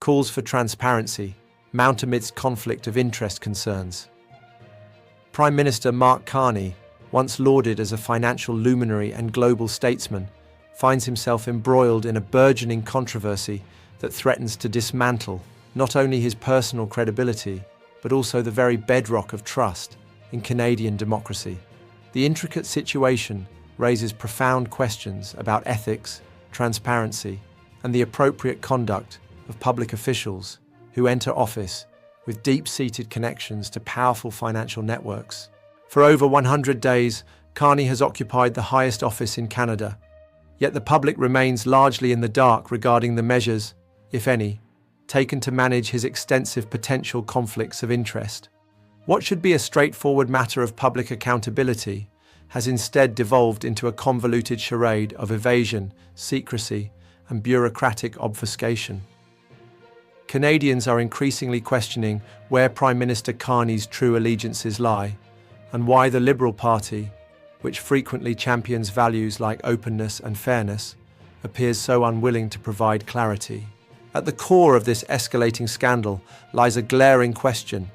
Calls for transparency mount amidst conflict of interest concerns. Prime Minister Mark Carney, once lauded as a financial luminary and global statesman, finds himself embroiled in a burgeoning controversy that threatens to dismantle not only his personal credibility, but also the very bedrock of trust in Canadian democracy. The intricate situation raises profound questions about ethics, transparency, and the appropriate conduct of public officials who enter office with deep-seated connections to powerful financial networks. For over 100 days, Carney has occupied the highest office in Canada, yet the public remains largely in the dark regarding the measures, if any, taken to manage his extensive potential conflicts of interest. What should be a straightforward matter of public accountability has instead devolved into a convoluted charade of evasion, secrecy, and bureaucratic obfuscation. Canadians are increasingly questioning where Prime Minister Carney's true allegiances lie, and why the Liberal Party, which frequently champions values like openness and fairness, appears so unwilling to provide clarity. At the core of this escalating scandal lies a glaring question.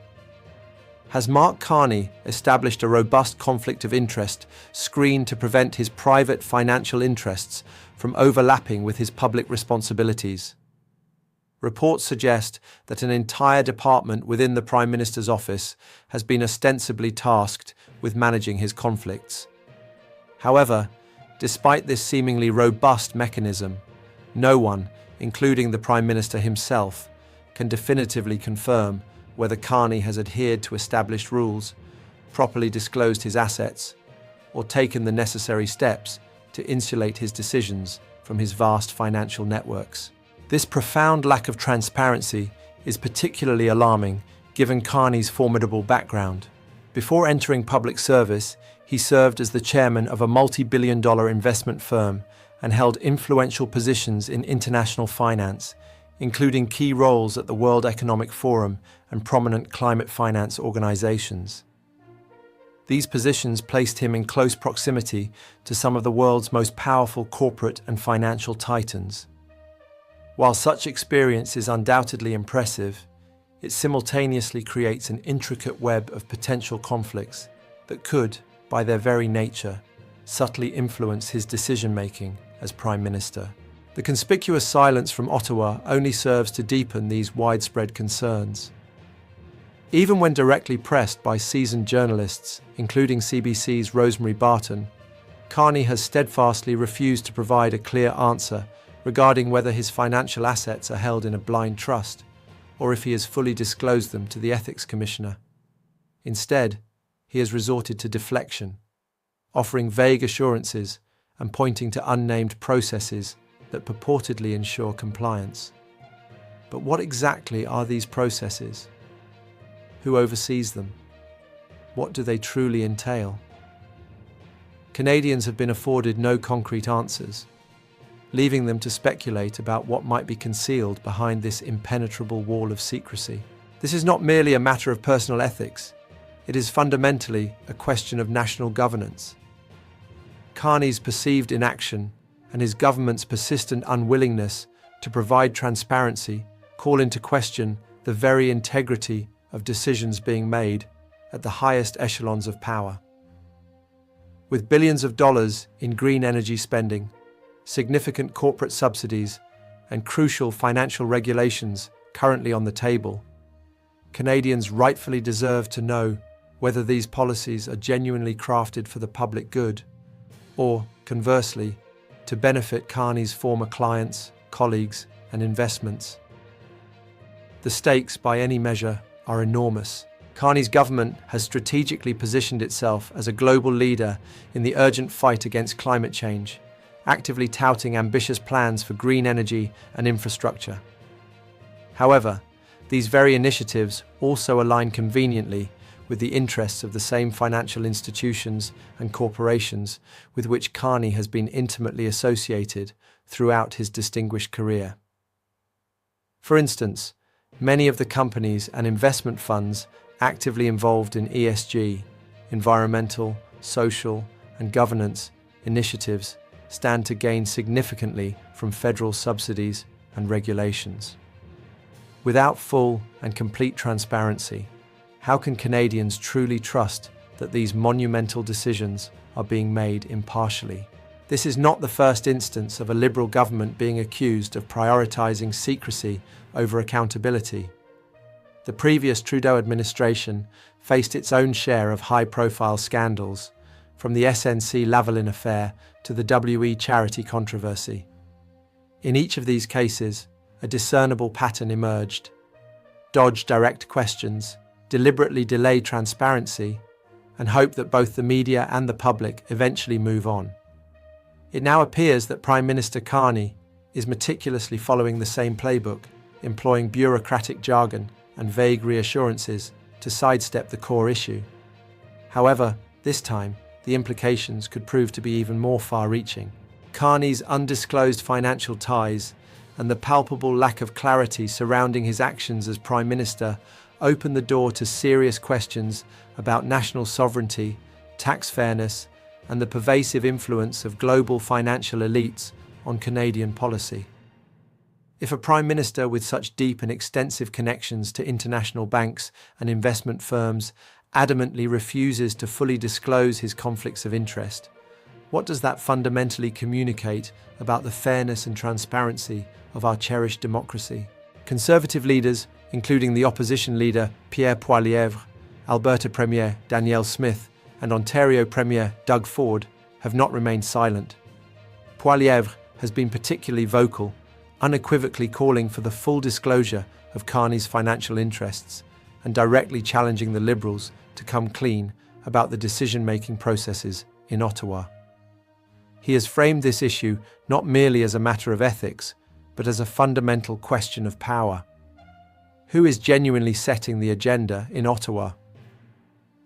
Has Mark Carney established a robust conflict of interest screened to prevent his private financial interests from overlapping with his public responsibilities? Reports suggest that an entire department within the Prime Minister's office has been ostensibly tasked with managing his conflicts. However, despite this seemingly robust mechanism, no one, including the Prime Minister himself, can definitively confirm whether Carney has adhered to established rules, properly disclosed his assets, or taken the necessary steps to insulate his decisions from his vast financial networks. This profound lack of transparency is particularly alarming given Carney's formidable background. Before entering public service, he served as the chairman of a multi-billion-dollar investment firm and held influential positions in international finance, including key roles at the World Economic Forum and prominent climate finance organizations. These positions placed him in close proximity to some of the world's most powerful corporate and financial titans. While such experience is undoubtedly impressive, it simultaneously creates an intricate web of potential conflicts that could, by their very nature, subtly influence his decision-making as Prime Minister. The conspicuous silence from Ottawa only serves to deepen these widespread concerns. Even when directly pressed by seasoned journalists, including CBC's Rosemary Barton, Carney has steadfastly refused to provide a clear answer regarding whether his financial assets are held in a blind trust or if he has fully disclosed them to the Ethics Commissioner. Instead, he has resorted to deflection, offering vague assurances and pointing to unnamed processes that purportedly ensure compliance. But what exactly are these processes? Who oversees them? What do they truly entail? Canadians have been afforded no concrete answers, leaving them to speculate about what might be concealed behind this impenetrable wall of secrecy. This is not merely a matter of personal ethics, it is fundamentally a question of national governance. Carney's perceived inaction and his government's persistent unwillingness to provide transparency call into question the very integrity of decisions being made at the highest echelons of power. With billions of dollars in green energy spending, significant corporate subsidies, and crucial financial regulations currently on the table, Canadians rightfully deserve to know whether these policies are genuinely crafted for the public good, or, conversely, to benefit Carney's former clients, colleagues, and investments. The stakes, by any measure, are enormous. Carney's government has strategically positioned itself as a global leader in the urgent fight against climate change, actively touting ambitious plans for green energy and infrastructure. However, these very initiatives also align conveniently with the interests of the same financial institutions and corporations with which Carney has been intimately associated throughout his distinguished career. For instance, many of the companies and investment funds actively involved in ESG, environmental, social, and governance initiatives stand to gain significantly from federal subsidies and regulations. Without full and complete transparency, how can Canadians truly trust that these monumental decisions are being made impartially? This is not the first instance of a Liberal government being accused of prioritising secrecy over accountability. The previous Trudeau administration faced its own share of high-profile scandals, from the SNC Lavalin affair to the WE charity controversy. In each of these cases, a discernible pattern emerged: dodge direct questions, deliberately delay transparency, and hope that both the media and the public eventually move on. It now appears that Prime Minister Carney is meticulously following the same playbook, employing bureaucratic jargon and vague reassurances to sidestep the core issue. However, this time, the implications could prove to be even more far-reaching. Carney's undisclosed financial ties and the palpable lack of clarity surrounding his actions as Prime Minister open the door to serious questions about national sovereignty, tax fairness, and the pervasive influence of global financial elites on Canadian policy. If a Prime Minister with such deep and extensive connections to international banks and investment firms adamantly refuses to fully disclose his conflicts of interest, what does that fundamentally communicate about the fairness and transparency of our cherished democracy? Conservative leaders, including the opposition leader Pierre Poilievre, Alberta Premier Danielle Smith, and Ontario Premier Doug Ford, have not remained silent. Poilievre has been particularly vocal, unequivocally calling for the full disclosure of Carney's financial interests and directly challenging the Liberals to come clean about the decision-making processes in Ottawa. He has framed this issue not merely as a matter of ethics, but as a fundamental question of power. Who is genuinely setting the agenda in Ottawa?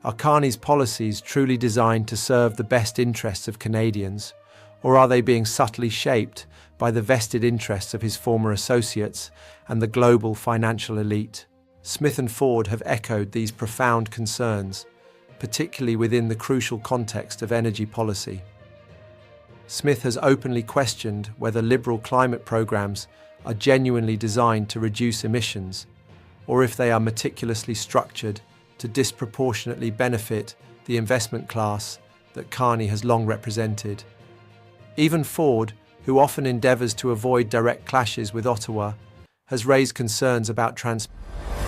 Are Carney's policies truly designed to serve the best interests of Canadians, or are they being subtly shaped by the vested interests of his former associates and the global financial elite? Smith and Ford have echoed these profound concerns, particularly within the crucial context of energy policy. Smith has openly questioned whether Liberal climate programs are genuinely designed to reduce emissions, or if they are meticulously structured to disproportionately benefit the investment class that Carney has long represented. Even Ford, who often endeavours to avoid direct clashes with Ottawa, has raised concerns about transparency.